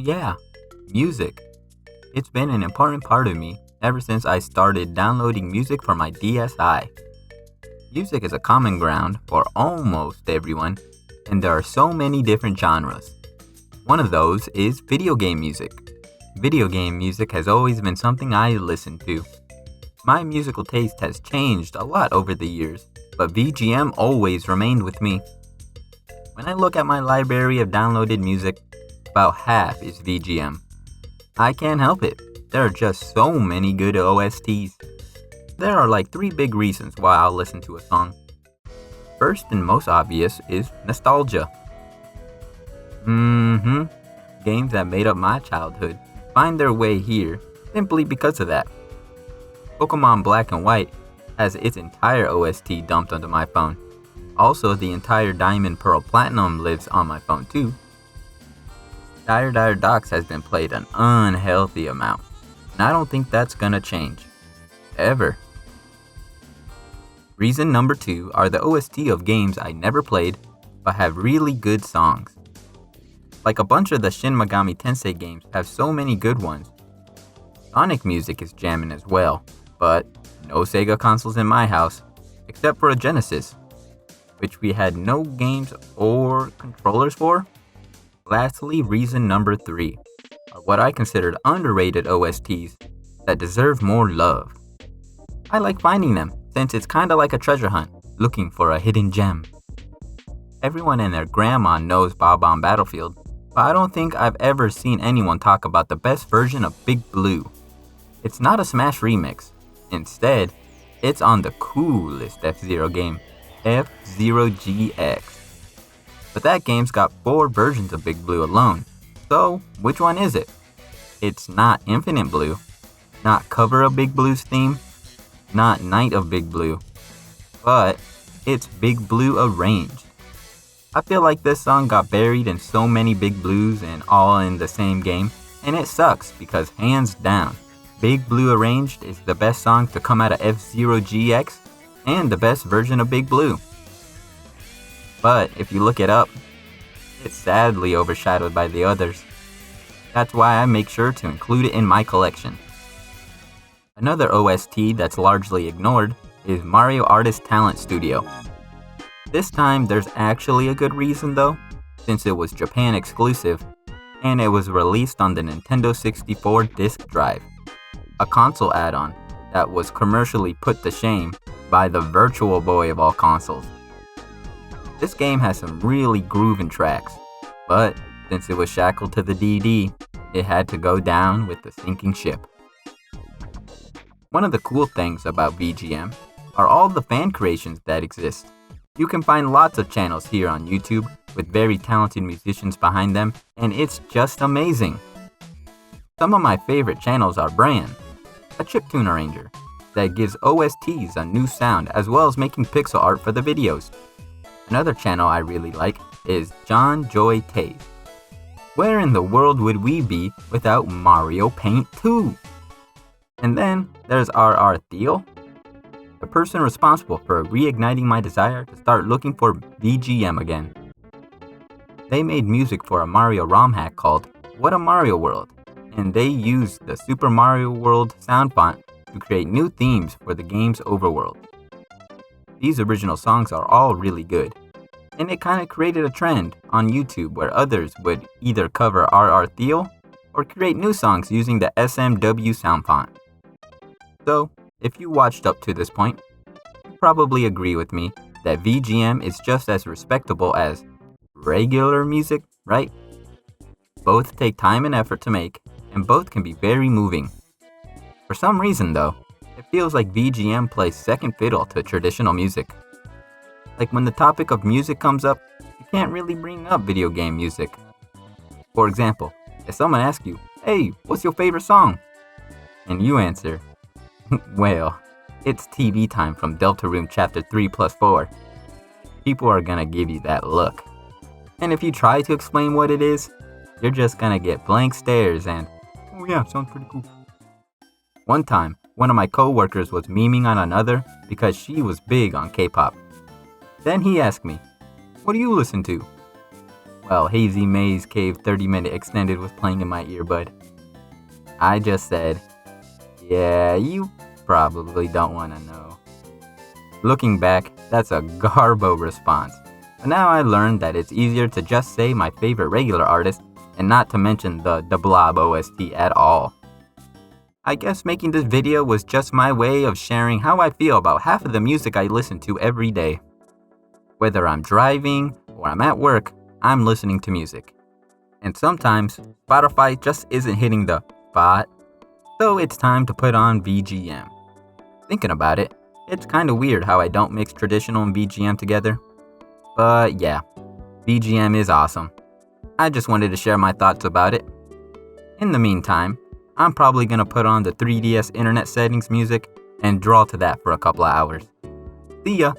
yeah, music. It's been an important part of me ever since I started downloading music for my DSi. Music is a common ground for almost everyone, and there are so many different genres. One of those is video game music. Video game music has always been something I listen to. My musical taste has changed a lot over the years, but VGM always remained with me. When I look at my library of downloaded music, about half is VGM. I can't help it. There are just so many good OSTs. There are like 3 big reasons why I'll listen to a song. First and most obvious is nostalgia. Games that made up my childhood find their way here simply because of that. Pokemon Black and White has its entire OST dumped onto my phone. Also, the entire Diamond Pearl Platinum lives on my phone too. Dire Docks has been played an unhealthy amount, and I don't think that's gonna change. Ever. Reason number 2 are the OST of games I never played, but have really good songs. Like a bunch of the Shin Megami Tensei games have so many good ones. Sonic music is jamming as well, but no Sega consoles in my house, except for a Genesis, which we had no games or controllers for. Lastly, reason number 3 are what I considered underrated OSTs that deserve more love. I like finding them, since it's kinda like a treasure hunt, looking for a hidden gem. Everyone and their grandma knows Bob on Battlefield, but I don't think I've ever seen anyone talk about the best version of Big Blue. It's not a Smash remix. Instead, it's on the coolest F-Zero game, F-Zero GX. But that game's got 4 versions of Big Blue alone, so which one is it? It's not Infinite Blue, not Cover of Big Blue's theme, not Night of Big Blue, but it's Big Blue Arranged. I feel like this song got buried in so many Big Blues and all in the same game, and it sucks because hands down, Big Blue Arranged is the best song to come out of F-Zero GX and the best version of Big Blue. But if you look it up, it's sadly overshadowed by the others. That's why I make sure to include it in my collection. Another OST that's largely ignored is Mario Artist Talent Studio. This time there's actually a good reason though, since it was Japan exclusive, and it was released on the Nintendo 64 disk drive, a console add-on that was commercially put to shame by the Virtual Boy of all consoles. This game has some really grooving tracks, but since it was shackled to the DD, it had to go down with the sinking ship. One of the cool things about VGM are all the fan creations that exist. You can find lots of channels here on YouTube with very talented musicians behind them, and it's just amazing. Some of my favorite channels are Bran, a chiptune arranger that gives OSTs a new sound as well as making pixel art for the videos. Another channel I really like is John Joy Taze. Where in the world would we be without Mario Paint 2? And then there's RR Theo, the person responsible for reigniting my desire to start looking for VGM again. They made music for a Mario ROM hack called What a Mario World, and they used the Super Mario World sound font to create new themes for the game's overworld. These original songs are all really good, and it kind of created a trend on YouTube where others would either cover RR Theo or create new songs using the SMW sound font. So, if you watched up to this point, you probably agree with me that VGM is just as respectable as regular music, right? Both take time and effort to make, and both can be very moving. For some reason though, it feels like VGM plays second fiddle to traditional music. Like when the topic of music comes up, you can't really bring up video game music. For example, if someone asks you, "Hey, what's your favorite song?" and you answer, "Well, it's TV Time from Deltarune Chapter 3+4. People are gonna give you that look. And if you try to explain what it is, you're just gonna get blank stares and, "Oh yeah, sounds pretty cool." One time, one of my coworkers was memeing on another because she was big on K-pop. Then he asked me, "What do you listen to?" Well, Hazy Maze Cave 30-minute extended was playing in my earbud. I just said, yeah, you probably don't want to know. Looking back, that's a garbo response. But now I learned that it's easier to just say my favorite regular artist and not to mention the Blob OST at all. I guess making this video was just my way of sharing how I feel about half of the music I listen to every day. Whether I'm driving or I'm at work, I'm listening to music. And sometimes, Spotify just isn't hitting the spot, so it's time to put on BGM. Thinking about it, it's kinda weird how I don't mix traditional and BGM together. But yeah, BGM is awesome. I just wanted to share my thoughts about it. In the meantime, I'm probably gonna put on the 3DS internet settings music and draw to that for a couple of hours. See ya!